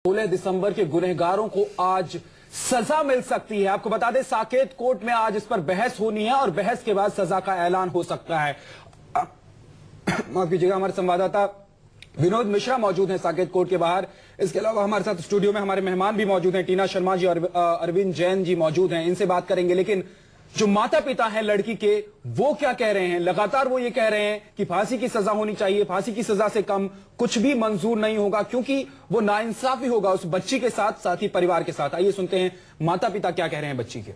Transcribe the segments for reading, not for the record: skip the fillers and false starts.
16 दिसंबर के गुनहगारों को आज सजा मिल सकती है। आपको बता दें साकेत कोर्ट में आज इस पर बहस होनी है और बहस के बाद सजा का ऐलान हो सकता है। माफ कीजिएगा, हमारे संवाददाता विनोद मिश्रा मौजूद हैं साकेत कोर्ट के बाहर। इसके अलावा हमारे साथ स्टूडियो में हमारे मेहमान भी मौजूद हैं, टीना शर्मा जी और अरविंद जैन जी मौजूद हैं। इनसे बात करेंगे। लेकिन जो माता पिता हैं लड़की के, वो क्या कह रहे हैं? लगातार वो ये कह रहे हैं कि फांसी की सजा होनी चाहिए, फांसी की सजा से कम कुछ भी मंजूर नहीं होगा, क्योंकि वो नाइंसाफी होगा उस बच्ची के साथ, साथ ही परिवार के साथ। आइए सुनते हैं माता पिता क्या कह रहे हैं बच्ची के।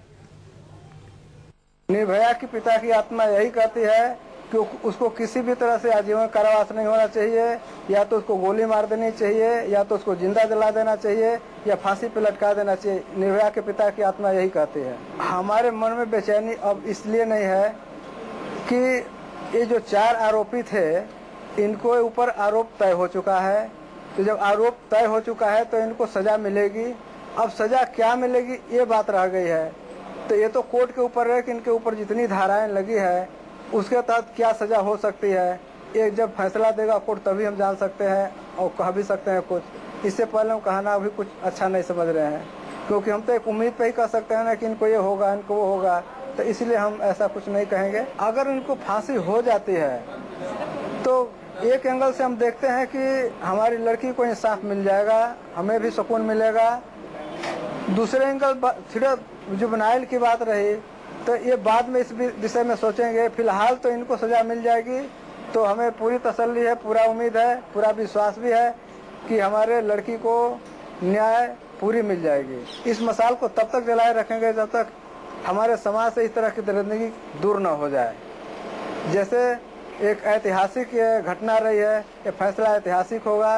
निर्भया की पिता की आत्मा यही कहती है कि उसको किसी भी तरह से आजीवन कारावास नहीं होना चाहिए, या तो उसको गोली मार देनी चाहिए, या तो उसको जिंदा जला देना चाहिए, या फांसी पे लटका देना चाहिए। निर्भया के पिता की आत्मा यही कहती है। हमारे मन में बेचैनी अब इसलिए नहीं है कि ये जो 4 आरोपी थे, इनको ऊपर आरोप तय हो चुका है। तो जब आरोप तय हो चुका है तो इनको सजा मिलेगी। अब सजा क्या मिलेगी ये बात रह गई है। तो ये तो कोर्ट के ऊपर है कि इनके ऊपर जितनी धाराएं लगी है उसके तहत क्या सजा हो सकती है। एक जब फैसला देगा कोर्ट तभी हम जान सकते हैं और कह भी सकते हैं कुछ। इससे पहले हम कहना अभी कुछ अच्छा नहीं समझ रहे हैं, क्योंकि हम तो एक उम्मीद पे ही कह सकते हैं ना कि इनको ये होगा, इनको वो होगा। तो इसलिए हम ऐसा कुछ नहीं कहेंगे। अगर इनको फांसी हो जाती है तो एक एंगल से हम देखते हैं कि हमारी लड़की को इंसाफ मिल जाएगा, हमें भी सुकून मिलेगा। दूसरे एंगल सिर्फ जुबनाइल की बात रही तो ये बाद में इस विषय में सोचेंगे। फिलहाल तो इनको सजा मिल जाएगी, तो हमें पूरी तसल्ली है, पूरा उम्मीद है, पूरा विश्वास भी है कि हमारे लड़की को न्याय पूरी मिल जाएगी। इस मसाल को तब तक जलाए रखेंगे जब तक हमारे समाज से इस तरह की दरिंदगी दूर न हो जाए। जैसे एक ऐतिहासिक घटना रही है, ये फैसला ऐतिहासिक होगा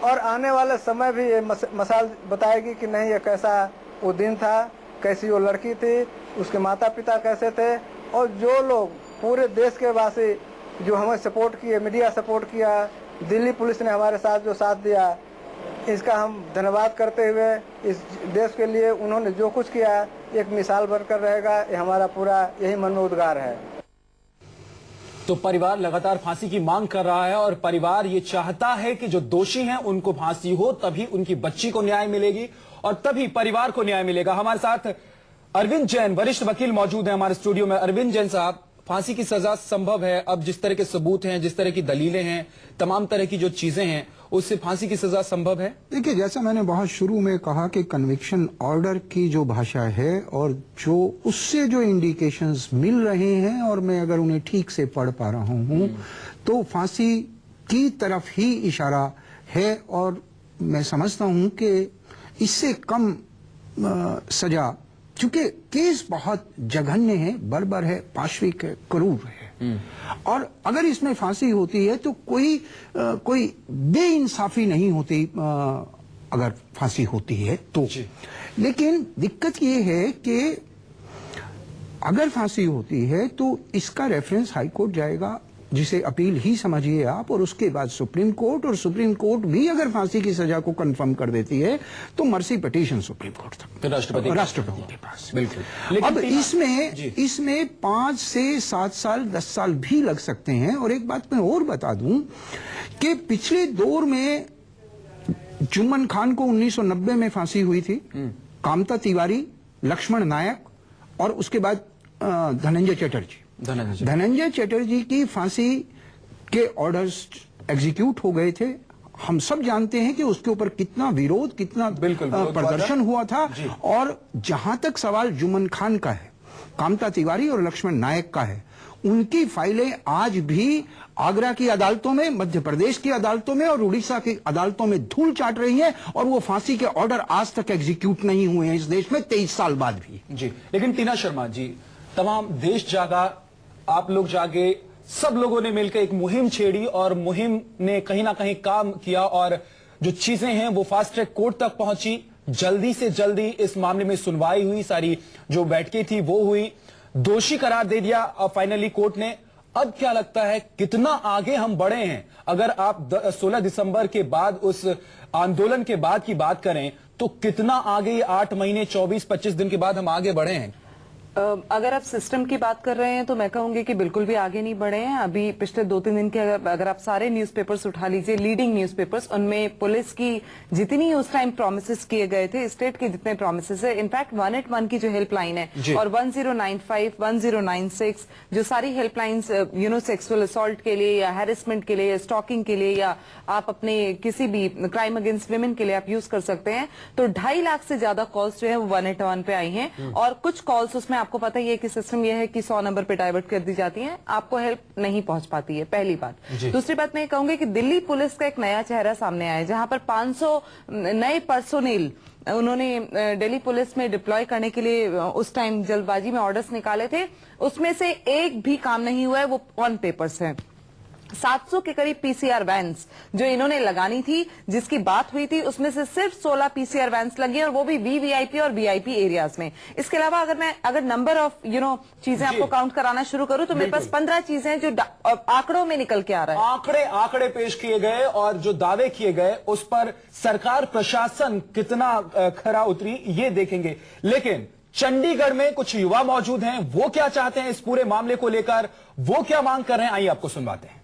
और आने वाले समय भी ये मसाल बताएगी कि नहीं ये कैसा वो दिन था, कैसी वो लड़की थी, उसके माता पिता कैसे थे। और जो लोग पूरे देश के वासी जो हमें सपोर्ट किए, मीडिया सपोर्ट किया, दिल्ली पुलिस ने हमारे साथ जो साथ दिया, इसका हम धन्यवाद करते हुए इस देश के लिए उन्होंने जो कुछ किया एक मिसाल बनकर रहेगा। ये हमारा पूरा यही मन में उद्गार है। तो परिवार लगातार फांसी की मांग कर रहा है और परिवार ये चाहता है कि जो दोषी हैं उनको फांसी हो, तभी उनकी बच्ची को न्याय मिलेगी और तभी परिवार को न्याय मिलेगा। हमारे साथ अरविंद जैन वरिष्ठ वकील मौजूद हैं हमारे स्टूडियो में। अरविंद जैन साहब, फांसी की सजा संभव है? अब जिस तरह के सबूत हैं, जिस तरह की दलीलें हैं, तमाम तरह की जो चीजें हैं, उससे फांसी की सजा संभव है? देखिए, जैसा मैंने बहुत शुरू में कहा कि कन्विक्शन ऑर्डर की जो भाषा है और जो उससे जो इंडिकेशंस मिल रहे हैं, और मैं अगर उन्हें ठीक से पढ़ पा रहा हूं तो फांसी की तरफ ही इशारा है। और मैं समझता हूं कि इससे कम सजा, चूंकि केस बहुत जघन्य है, बर्बर है, पाशविक है, क्रूर है, और अगर इसमें फांसी होती है तो कोई बेइंसाफी नहीं होती अगर फांसी होती है तो। लेकिन दिक्कत ये है कि अगर फांसी होती है तो इसका रेफरेंस हाई कोर्ट जाएगा, जिसे अपील ही समझिए आप, और उसके बाद सुप्रीम कोर्ट, और सुप्रीम कोर्ट भी अगर फांसी की सजा को कंफर्म कर देती है तो मर्सी पिटीशन सुप्रीम कोर्ट तक, राष्ट्रपति के पास। बिल्कुल। अब इसमें 5 से 7 साल 10 साल भी लग सकते हैं। और एक बात मैं और बता दूं कि पिछले दौर में जुम्मन खान को 1990 में फांसी हुई थी, कामता तिवारी, लक्ष्मण नायक और उसके बाद धनंजय चटर्जी। धनंजय चटर्जी की फांसी के ऑर्डर्स एग्जीक्यूट हो गए थे। हम सब जानते हैं कि उसके ऊपर कितना विरोध, कितना प्रदर्शन हुआ था। और जहां तक सवाल जुम्मन खान का है, कामता तिवारी और लक्ष्मण नायक का है, उनकी फाइलें आज भी आगरा की अदालतों में, मध्य प्रदेश की अदालतों में और उड़ीसा की अदालतों में धूल चाट रही हैं, और वो फांसी के ऑर्डर आज तक एग्जीक्यूट नहीं हुए हैं इस देश में 23 साल बाद भी। जी, लेकिन टीना शर्मा जी, तमाम देश जागा, आप लोग जागे, सब लोगों ने मिलकर एक मुहिम छेड़ी और मुहिम ने कहीं ना कहीं काम किया और जो चीजें हैं वो फास्ट ट्रैक कोर्ट तक पहुंची। जल्दी से जल्दी इस मामले में सुनवाई हुई, सारी जो बैठकें थी वो हुई, दोषी करार दे दिया फाइनली कोर्ट ने। अब क्या लगता है कितना आगे हम बढ़े हैं? अगर आप 16 दिसंबर के बाद उस आंदोलन के बाद की बात करें तो कितना आगे 8 महीने 24-25 दिन के बाद हम आगे बढ़े हैं? अगर आप सिस्टम की बात कर रहे हैं तो मैं कहूंगी कि बिल्कुल भी आगे नहीं बढ़े हैं। अभी पिछले 2-3 दिन के अगर आप सारे न्यूज़पेपर्स उठा लीजिए, लीडिंग न्यूज़पेपर्स, उनमें पुलिस की जितनी उस टाइम प्रॉमिसेस किए गए थे, स्टेट के जितने प्रॉमिसेस है, इनफैक्ट 181 की जो हेल्पलाइन है और 1095, 1096 जो सारी हेल्पलाइंस सेक्सुअल असॉल्ट के लिए या हैरेसमेंट के लिए या स्टॉकिंग के लिए या आप अपने किसी भी क्राइम अगेंस्ट विमेन के लिए आप यूज कर सकते हैं। तो 2.5 लाख से ज्यादा कॉल्स जो है वो 181 पे आई हैं और कुछ कॉल्स उसमें आपको पता ही है कि सिस्टम यह है कि 100 नंबर पे डाइवर्ट कर दी जाती हैं, आपको हेल्प नहीं पहुंच पाती है, पहली बात। दूसरी बात मैं कहूंगी कि दिल्ली पुलिस का एक नया चेहरा सामने आया है जहां पर 500 नए पर्सोनेल उन्होंने दिल्ली पुलिस में डिप्लॉय करने के लिए उस टाइम जल्दबाजी में ऑर्डर्स निकाले थे, उसमें से एक भी काम नहीं हुआ है, वो ऑन पेपर्स है। 700 के करीब पीसीआर वैन्स जो इन्होंने लगानी थी, जिसकी बात हुई थी, उसमें से सिर्फ 16 पीसीआर वैन्स लगी और वो भी वीवीआईपी और वीआईपी एरियाज में। इसके अलावा अगर नंबर ऑफ चीजें आपको काउंट कराना शुरू करूं तो मेरे पास 15 चीजें हैं जो आंकड़ों में निकल के आ रहा है। आंकड़े पेश किए गए और जो दावे किए गए उस पर सरकार प्रशासन कितना खरा उतरी ये देखेंगे। लेकिन चंडीगढ़ में कुछ युवा मौजूद हैं, वो क्या चाहते हैं इस पूरे मामले को लेकर, वो क्या मांग कर रहे हैं, आइए आपको सुनवाते हैं।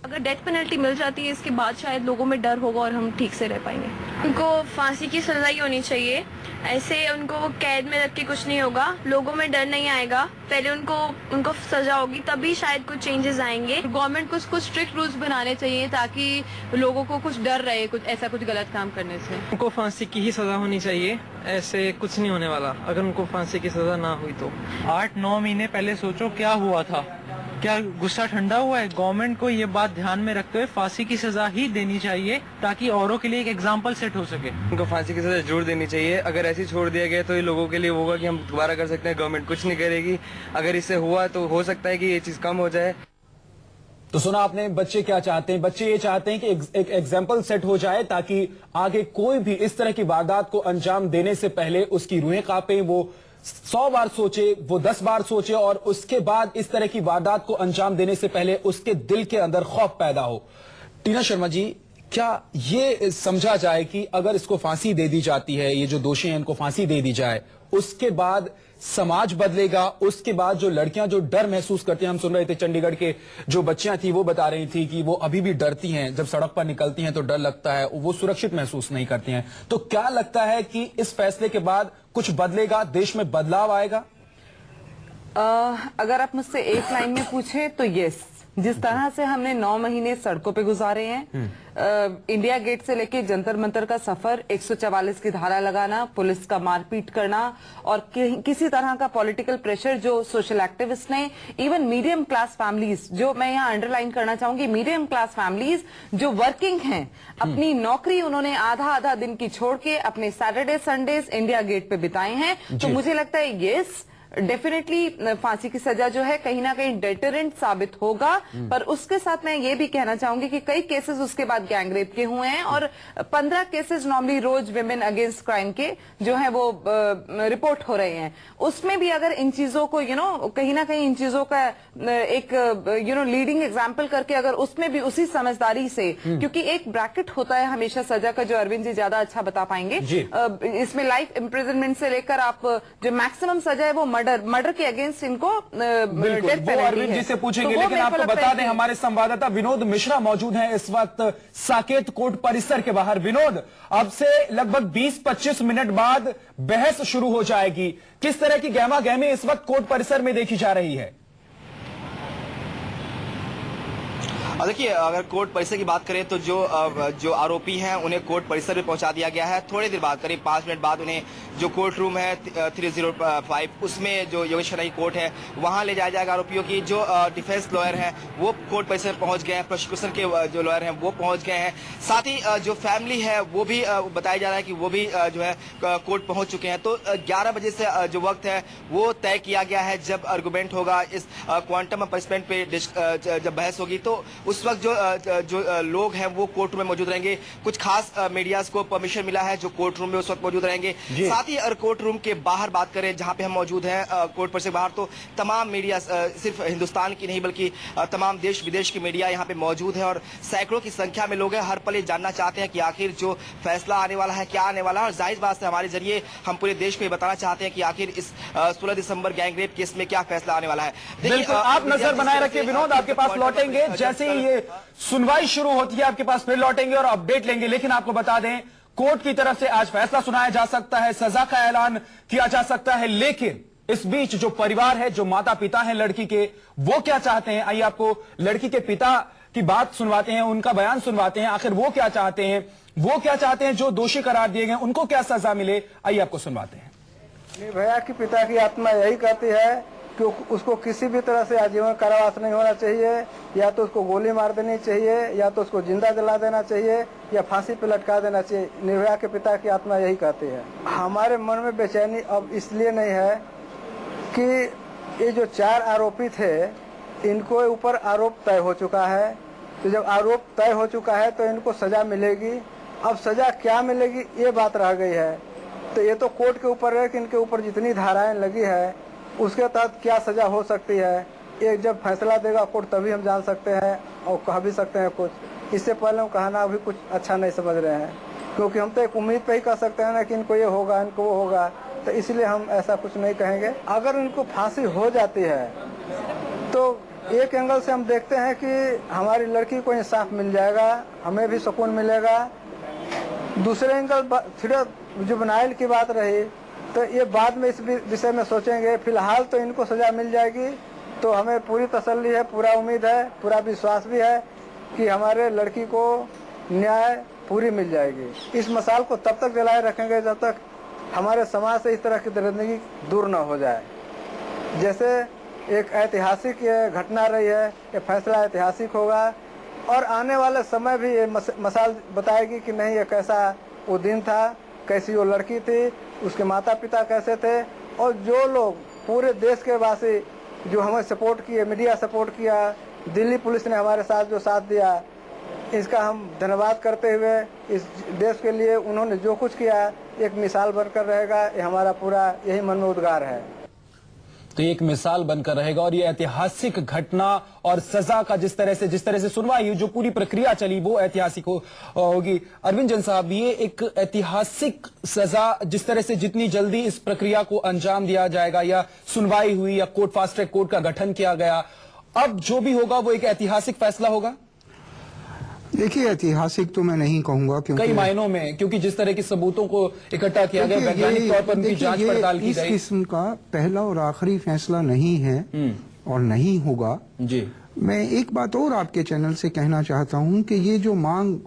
अगर डेथ पेनल्टी मिल जाती है इसके बाद शायद लोगों में डर होगा और हम ठीक से रह पाएंगे। उनको फांसी की सजा ही होनी चाहिए, ऐसे उनको वो कैद में रख के कुछ नहीं होगा, लोगों में डर नहीं आएगा। पहले उनको सजा होगी तभी शायद कुछ चेंजेस आएंगे। गवर्नमेंट कुछ स्ट्रिक्ट रूल्स बनाने चाहिए ताकि लोगों को कुछ डर रहे कुछ गलत काम करने से। उनको फांसी की ही सजा होनी चाहिए, ऐसे कुछ नहीं होने वाला अगर उनको फांसी की सजा ना हुई तो। 8-9 महीने पहले सोचो क्या हुआ था, क्या गुस्सा ठंडा हुआ है? गवर्नमेंट को ये बात ध्यान में रखते हुए फांसी की सजा ही देनी चाहिए ताकि औरों के लिए एक एग्जाम्पल सेट हो सके। उनको फांसी की सजा जरूर देनी चाहिए। अगर ऐसे छोड़ दिया गया तो ये लोगों के लिए होगा कि हम दोबारा कर सकते हैं, गवर्नमेंट कुछ नहीं करेगी। अगर इससे हुआ तो हो सकता है कि ये चीज कम हो जाए। तो सुना आपने, बच्चे क्या चाहते हैं? बच्चे ये चाहते हैं कि एक एग्जाम्पल सेट हो जाए ताकि आगे कोई भी इस तरह की वारदात को अंजाम देने से पहले उसकी रूहें कांपे, वो 100 बार सोचे, वो 10 बार सोचे और उसके बाद इस तरह की वारदात को अंजाम देने से पहले उसके दिल के अंदर खौफ पैदा हो। टीना शर्मा जी, क्या ये समझा जाए कि अगर इसको फांसी दे दी जाती है, ये जो दोषी हैं इनको फांसी दे दी जाए, उसके बाद समाज बदलेगा? उसके बाद जो लड़कियां जो डर महसूस करती हैं, हम सुन रहे थे चंडीगढ़ के जो बच्चियां थी वो बता रही थी कि वो अभी भी डरती हैं, जब सड़क पर निकलती हैं तो डर लगता है, वो सुरक्षित महसूस नहीं करती हैं। तो क्या लगता है कि इस फैसले के बाद कुछ बदलेगा, देश में बदलाव आएगा? अगर आप मुझसे एक लाइन में पूछे तो यस। जिस तरह से हमने 9 महीने सड़कों पे गुजारे हैं, इंडिया गेट से लेके जंतर मंतर का सफर, 144 की धारा लगाना, पुलिस का मारपीट करना और किसी तरह का पॉलिटिकल प्रेशर जो सोशल एक्टिविस्ट ने, इवन मीडियम क्लास फैमिलीज, जो मैं यहाँ अंडरलाइन करना चाहूंगी, मीडियम क्लास फैमिलीज जो वर्किंग हैं, अपनी नौकरी उन्होंने आधा दिन की छोड़ के अपने सैटरडे संडेज इंडिया गेट पे बिताए हैं। तो मुझे लगता है यस, डेफिनेटली फांसी की सजा जो है कहीं ना कहीं डेटरेंट साबित होगा। पर उसके साथ मैं ये भी कहना चाहूंगी कि कई केसेस उसके बाद गैंगरेप के हुए हैं और 15 केसेस नॉर्मली रोज विमेन अगेंस्ट क्राइम के जो है वो रिपोर्ट हो रहे हैं। उसमें भी अगर इन चीजों को कहीं ना कहीं इन चीजों का एक लीडिंग एग्जाम्पल करके अगर उसमें भी उसी समझदारी से, क्योंकि एक ब्रैकेट होता है हमेशा सजा का जो अरविंद जी ज्यादा अच्छा बता पाएंगे, इसमें लाइफ इम्प्रिजनमेंट से लेकर आप जो मैक्सिमम सजा है वो मर्डर के अगेंस्ट इनको बिल्कुल वो अरविंद जी से पूछेंगे। लेकिन आपको बता दें हमारे संवाददाता विनोद मिश्रा मौजूद हैं इस वक्त साकेत कोर्ट परिसर के बाहर। विनोद, अब से लगभग 20-25 मिनट बाद बहस शुरू हो जाएगी, किस तरह की गहमा गहमी इस वक्त कोर्ट परिसर में देखी जा रही है? देखिए, अगर कोर्ट परिसर की बात करें तो जो आरोपी हैं उन्हें कोर्ट परिसर में पहुंचा दिया गया है। थोड़ी देर बाद, करीब 5 मिनट बाद, उन्हें जो कोर्ट रूम है 305 उसमें जो योगेश खन्ना की कोर्ट है वहां ले जाया जाएगा आरोपियों की। जो डिफेंस लॉयर हैं वो कोर्ट परिसर में पहुंच गए हैं, प्रोसिक्यूशन के जो लॉयर हैं वो पहुंच गए हैं, साथ ही जो फैमिली है वो भी बताया जा रहा है कि वो भी जो है कोर्ट पहुंच चुके हैं। तो 11 बजे से जो वक्त है वो तय किया गया है जब आर्गूमेंट होगा इस क्वांटम पनिशमेंट पे जब बहस होगी। तो उस वक्त जो लोग हैं वो कोर्ट रूम में मौजूद रहेंगे। कुछ खास मीडियाज को परमिशन मिला है जो कोर्ट रूम में उस वक्त मौजूद रहेंगे। साथ ही अगर कोर्ट रूम के बाहर बात करें जहां पे हम मौजूद हैं कोर्ट पर से बाहर, तो तमाम मीडिया सिर्फ हिंदुस्तान की नहीं बल्कि तमाम देश विदेश की मीडिया यहाँ पे मौजूद है और सैकड़ों की संख्या में लोग हैं। हर पल ये जानना चाहते हैं कि आखिर जो फैसला आने वाला है क्या आने वाला है, और जाहिर बात है हमारे जरिए हम पूरे देश को ये बताना चाहते हैं कि आखिर इस 16 दिसंबर गैंगरेप केस में क्या फैसला आने वाला है। बिल्कुल, आप नजर बनाए रखिए विनोद, आपके पास लौटेंगे जैसे ही ये सुनवाई शुरू होती है, आपके पास फिर लौटेंगे और अपडेट लेंगे। लेकिन आपको बता दें कोर्ट की तरफ से आज फैसला सुनाया जा सकता है, सजा का ऐलान किया जा सकता है, लेकिन इस बीच जो परिवार है, जो माता पिता हैं लड़की के, वो क्या चाहते हैं, आइए आपको लड़की के पिता की बात सुनवाते हैं, उनका बयान सुनवाते हैं। आखिर वो क्या चाहते हैं, वो क्या चाहते हैं जो दोषी करार दिए गए, उनको क्या सजा मिले, आइए आपको सुनवाते हैं। निर्भया की पिता की आत्मा यही कहती है कि उसको किसी भी तरह से आजीवन कारावास नहीं होना चाहिए, या तो उसको गोली मार देनी चाहिए, या तो उसको जिंदा जला देना चाहिए, या फांसी पे लटका देना चाहिए। निर्भया के पिता की आत्मा यही कहती है। हमारे मन में बेचैनी अब इसलिए नहीं है कि ये जो 4 आरोपी थे इनको ऊपर आरोप तय हो चुका है, तो जब आरोप तय हो चुका है तो इनको सजा मिलेगी। अब सजा क्या मिलेगी ये बात रह गई है, तो ये तो कोर्ट के ऊपर है कि इनके ऊपर जितनी धाराएं लगी है उसके तहत क्या सजा हो सकती है। एक जब फैसला देगा कोर्ट तभी हम जान सकते हैं और कह भी सकते हैं कुछ। इससे पहले हम कहना अभी कुछ अच्छा नहीं समझ रहे हैं, क्योंकि हम तो एक उम्मीद पे ही कह सकते हैं ना कि इनको ये होगा, इनको वो होगा, तो इसलिए हम ऐसा कुछ नहीं कहेंगे। अगर इनको फांसी हो जाती है तो एक एंगल से हम देखते हैं कि हमारी लड़की को इंसाफ मिल जाएगा, हमें भी सुकून मिलेगा। दूसरे एंगल फिर जुबनाइल की बात रही तो ये बाद में इस विषय में सोचेंगे। फिलहाल तो इनको सजा मिल जाएगी, तो हमें पूरी तसल्ली है, पूरा उम्मीद है, पूरा विश्वास भी है कि हमारे लड़की को न्याय पूरी मिल जाएगी। इस मसाल को तब तक जलाए रखेंगे जब तक हमारे समाज से इस तरह की दरिंदगी दूर न हो जाए। जैसे एक ऐतिहासिक घटना रही है, ये फैसला ऐतिहासिक होगा और आने वाले समय भी ये मसाल बताएगी कि नहीं ये कैसा वो दिन था, कैसी वो लड़की थी, उसके माता पिता कैसे थे, और जो लोग पूरे देश के वासी जो हमें सपोर्ट किए, मीडिया सपोर्ट किया, दिल्ली पुलिस ने हमारे साथ जो साथ दिया, इसका हम धन्यवाद करते हुए इस देश के लिए उन्होंने जो कुछ किया एक मिसाल बनकर रहेगा। ये हमारा पूरा यही मन में उद्गार है। तो ये एक मिसाल बनकर रहेगा और ये ऐतिहासिक घटना और सजा का जिस तरह से सुनवाई जो पूरी प्रक्रिया चली वो ऐतिहासिक होगी। अरविंद जैन साहब, ये एक ऐतिहासिक सजा जिस तरह से जितनी जल्दी इस प्रक्रिया को अंजाम दिया जाएगा या सुनवाई हुई या कोर्ट फास्ट ट्रैक कोर्ट का गठन किया गया, अब जो भी होगा वो एक ऐतिहासिक फैसला होगा। देखिए, ऐतिहासिक तो मैं नहीं कहूंगा क्योंकि कई मायनों में, क्योंकि जिस तरह के सबूतों को इकट्ठा किया गया, वैज्ञानिक तौर पर उनकी जांच पड़ताल की गई, इस किस्म का पहला और आखिरी फैसला नहीं है और नहीं होगा जी। मैं एक बात और आपके चैनल से कहना चाहता हूं कि ये जो मांग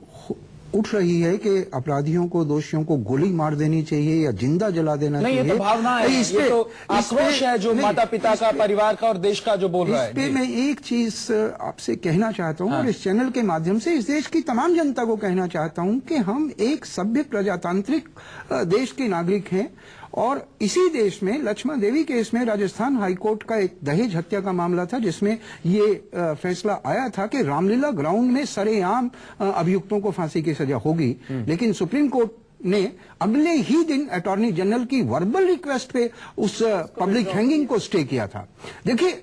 उठ रही है कि अपराधियों को, दोषियों को गोली मार देनी चाहिए या जिंदा जला देना चाहिए, ये तो भावना है, ये तो आक्रोश है जो माता पिता का, परिवार का और देश का जो बोल रहा है। इस पे मैं एक चीज आपसे कहना चाहता हूं और इस चैनल के माध्यम से इस देश की तमाम जनता को कहना चाहता हूं कि हम एक सभ्य प्रजातांत्रिक देश के नागरिक हैं और इसी देश में लक्ष्मण देवी केस में राजस्थान हाईकोर्ट का एक दहेज हत्या का मामला था जिसमें ये फैसला आया था कि रामलीला ग्राउंड में सरेआम अभियुक्तों को फांसी की सजा होगी, लेकिन सुप्रीम कोर्ट ने अगले ही दिन अटॉर्नी जनरल की वर्बल रिक्वेस्ट पे उस पब्लिक हैंगिंग को स्टे किया था। देखिए,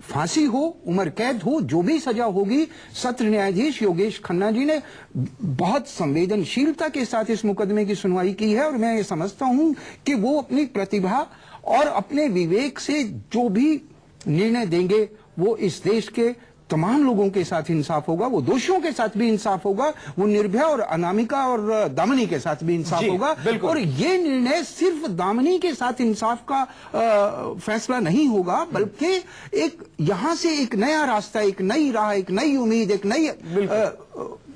फांसी हो, उम्र कैद हो, जो भी सजा होगी, सत्र न्यायाधीश योगेश खन्ना जी ने बहुत संवेदनशीलता के साथ इस मुकदमे की सुनवाई की है और मैं ये समझता हूं कि वो अपनी प्रतिभा और अपने विवेक से जो भी निर्णय देंगे वो इस देश के तमाम लोगों के साथ इंसाफ होगा, वो दोषियों के साथ भी इंसाफ होगा, वो निर्भया और अनामिका और दामिनी के साथ भी इंसाफ होगा। और ये निर्णय सिर्फ दामिनी के साथ इंसाफ का फैसला नहीं होगा, बल्कि एक यहां से एक नया रास्ता, एक नई राह, एक नई उम्मीद, एक नई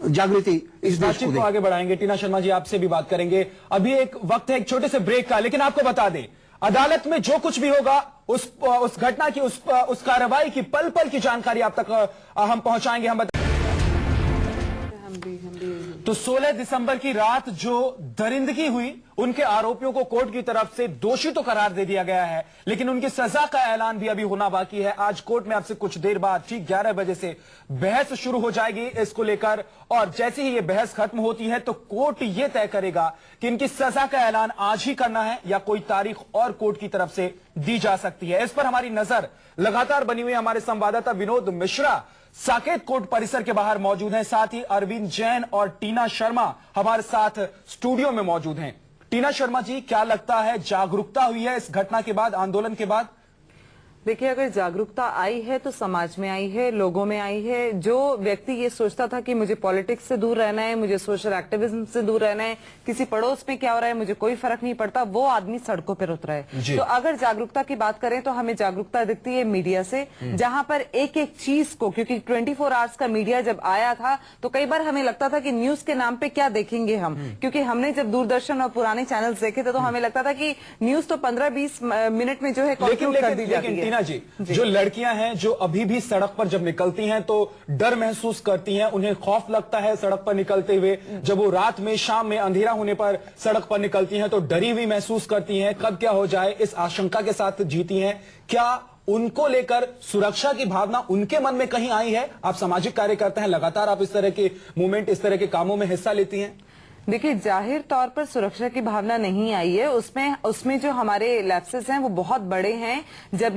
जागृति इस बातचीत को आगे बढ़ाएंगे। टीना शर्मा जी, आपसे भी बात करेंगे। अभी एक वक्त है एक छोटे से ब्रेक का, लेकिन आपको बता दें अदालत में जो कुछ भी होगा उस घटना की, उस कार्रवाई की पल पल की जानकारी आप तक हम पहुंचाएंगे। हम तो 16 दिसंबर की रात जो दरिंदगी हुई, उनके आरोपियों को कोर्ट की तरफ से दोषी तो करार दे दिया गया है, लेकिन उनकी सजा का ऐलान भी अभी होना बाकी है। आज कोर्ट में आपसे कुछ देर बाद ठीक 11 बजे से बहस शुरू हो जाएगी इसको लेकर, और जैसे ही ये बहस खत्म होती है तो कोर्ट ये तय करेगा कि इनकी सजा का ऐलान आज ही करना है या कोई तारीख और कोर्ट की तरफ से दी जा सकती है। इस पर हमारी नजर लगातार बनी हुई। हमारे संवाददाता विनोद मिश्रा साकेत कोर्ट परिसर के बाहर मौजूद हैं, साथ ही अरविंद जैन और टीना शर्मा हमारे साथ स्टूडियो में मौजूद हैं। टीना शर्मा जी, क्या लगता है जागरूकता हुई है इस घटना के बाद, आंदोलन के बाद? देखिए, अगर जागरूकता आई है तो समाज में आई है, लोगों में आई है। जो व्यक्ति ये सोचता था कि मुझे पॉलिटिक्स से दूर रहना है, मुझे सोशल एक्टिविज्म से दूर रहना है, किसी पड़ोस में क्या हो रहा है मुझे कोई फर्क नहीं पड़ता, वो आदमी सड़कों पर उतरा है। तो अगर जागरूकता की बात करें तो हमें जागरूकता दिखती है मीडिया से, जहां पर एक एक चीज को, क्योंकि 24 आवर्स का मीडिया जब आया था तो कई बार हमें लगता था कि न्यूज के नाम पे क्या देखेंगे हम, क्योंकि हमने जब दूरदर्शन और पुराने चैनल्स देखे थे तो हमें लगता था कि न्यूज तो 15-20 मिनट में जो है कंक्लूड कर दी जाती है। जी, जो लड़कियां हैं जो अभी भी सड़क पर जब निकलती हैं तो डर महसूस करती हैं, उन्हें खौफ लगता है सड़क पर निकलते हुए। जब वो रात में, शाम में, अंधेरा होने पर सड़क पर निकलती हैं तो डरी हुई महसूस करती हैं, कब क्या हो जाए इस आशंका के साथ जीती हैं। क्या उनको लेकर सुरक्षा की भावना उनके मन में कहीं आई है? आप सामाजिक कार्य करते हैं, लगातार आप इस तरह के मूवमेंट, इस तरह के कामों में हिस्सा लेती हैं। देखिए, जाहिर तौर पर सुरक्षा की भावना नहीं आई है। उसमें जो हमारे लैप्सेस हैं वो बहुत बड़े हैं। जब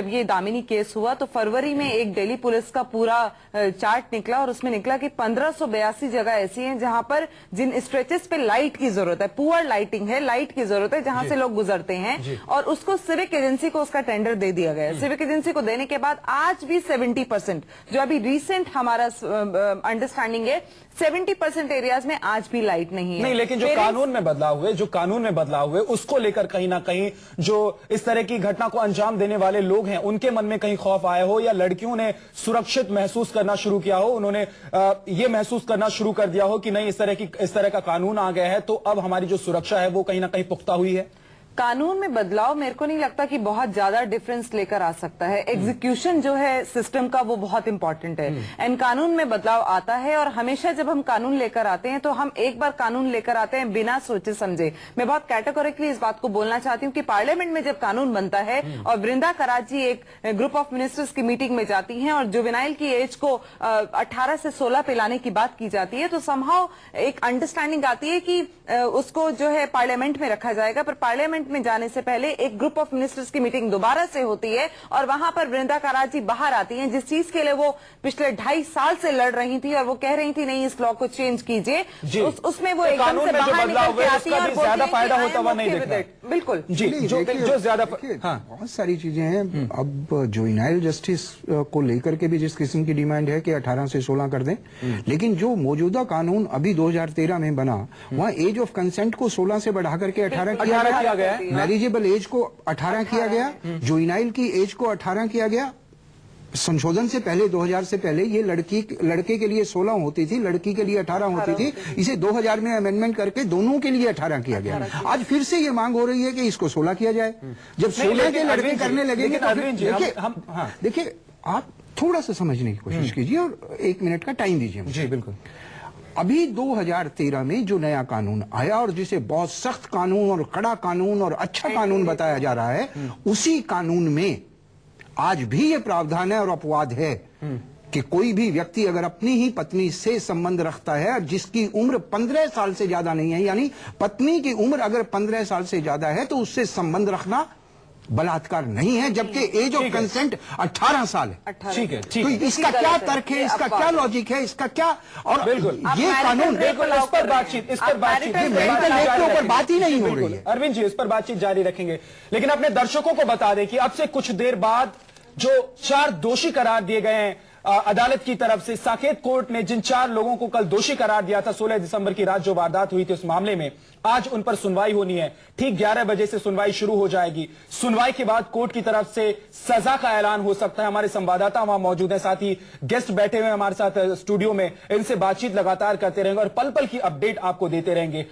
ये दामिनी केस हुआ तो फरवरी में एक दिल्ली पुलिस का पूरा चार्ट निकला और उसमें निकला कि 1582 जगह ऐसी हैं जहां पर जिन स्ट्रेचेस पे लाइट की जरूरत है, पुअर लाइटिंग है, लाइट की जरूरत है, जहां से लोग गुजरते हैं, और उसको सिविक एजेंसी को उसका टेंडर दे दिया गया। सिविक एजेंसी को देने के बाद आज भी 70%, जो अभी रिसेंट हमारा अंडरस्टैंडिंग है, 70% एरियाज में आज भी लाइट नहीं है। नहीं, लेकिन जो कानून में बदलाव हुए उसको लेकर कहीं ना कहीं जो इस तरह की घटना को अंजाम देने वाले लोग हैं उनके मन में कहीं खौफ आया हो, या लड़कियों ने सुरक्षित महसूस करना शुरू किया हो, उन्होंने ये महसूस करना शुरू कर दिया हो कि नहीं, इस तरह का कानून आ गया है तो अब हमारी जो सुरक्षा है वो कहीं ना कहीं पुख्ता हुई है। कानून में बदलाव मेरे को नहीं लगता कि बहुत ज्यादा डिफरेंस लेकर आ सकता है। एग्जीक्यूशन जो है सिस्टम का वो बहुत इंपॉर्टेंट है, एंड कानून में बदलाव आता है। और हमेशा जब हम कानून लेकर आते हैं तो हम एक बार कानून लेकर आते हैं बिना सोचे समझे। मैं बहुत कैटेगोरिकली इस बात को बोलना चाहती हूँ कि पार्लियामेंट में जब कानून बनता है और वृंदा कराची एक ग्रुप ऑफ मिनिस्टर्स की मीटिंग में जाती हैं और जुवेनाइल की एज को 18 से 16 पे लाने की बात की जाती है, तो समहाउ एक अंडरस्टैंडिंग आती है कि उसको जो है पार्लियामेंट में रखा जाएगा। पर पार्लियामेंट में जाने से पहले एक ग्रुप ऑफ मिनिस्टर्स की मीटिंग दोबारा से होती है और वहां पर वृंदा कराची बाहर आती हैं, जिस चीज के लिए वो पिछले 2.5 साल से लड़ रही थी और वो कह रही थी नहीं, इस लॉ को चेंज कीजिए। उसमें वो एकदम से बाहर निकल के आती है और ज्यादा फायदा होता हुआ नहीं दिखता। बिल्कुल जी, जो ज्यादा बहुत सारी चीजें हैं। अब जुवेनाइल जस्टिस को लेकर के भी जिस किस्म की डिमांड है कि 18 से 16 कर दें, लेकिन जो मौजूदा कानून अभी 2013 में बना, वहाँ एज ऑफ कंसेंट को 16 से बढ़ा करके 18 किया गया है। मैरिजेबल एज को 18 किया गया, जुवेनाइल की एज को 18 किया गया। संशोधन से पहले, 2000 से पहले, ये लड़के के लिए 16 होती थी, लड़की के लिए 18 होती थी। इसे 2000 में अमेंडमेंट करके दोनों के लिए 18 किया गया। आज फिर से ये मांग हो रही है कि इसको 16 किया जाए। जब 16 के लड़के करने लगेंगे तो देखिए, आप थोड़ा सा समझने की कोशिश कीजिए और 1 मिनट का टाइम दीजिए। जी बिल्कुल। अभी 2013 में जो नया कानून आया और जिसे बहुत सख्त कानून और कड़ा कानून और अच्छा कानून बताया जा रहा है, उसी कानून में आज भी ये प्रावधान है और अपवाद है कि कोई भी व्यक्ति अगर अपनी ही पत्नी से संबंध रखता है जिसकी उम्र 15 साल से ज्यादा नहीं है, यानी पत्नी की उम्र अगर 15 साल से ज्यादा है तो उससे संबंध रखना बलात्कार नहीं है, जबकि एज ऑफ कंसेंट 18 साल है। ठीक है, तो इसका क्या तर्क है, इसका क्या लॉजिक है, इसका क्या? और बिल्कुल ये कानून, बिल्कुल इस पर बातचीत मेंटल हेल्थ के ऊपर बात ही नहीं हो रही है। अरविंद जी, इस पर बातचीत जारी रखेंगे, लेकिन अपने दर्शकों को बता दें कि अब से कुछ देर बाद जो 4 दोषी करार दिए गए हैं अदालत की तरफ से, साकेत कोर्ट ने जिन 4 लोगों को कल दोषी करार दिया था 16 दिसंबर की रात जो वारदात हुई थी उस मामले में, आज उन पर सुनवाई होनी है। ठीक 11 बजे से सुनवाई शुरू हो जाएगी। सुनवाई के बाद कोर्ट की तरफ से सजा का ऐलान हो सकता है। हमारे संवाददाता वहां मौजूद हैं, साथ ही गेस्ट बैठे हुए हमारे साथ स्टूडियो में, इनसे बातचीत लगातार करते रहेंगे और पल पल की अपडेट आपको देते रहेंगे।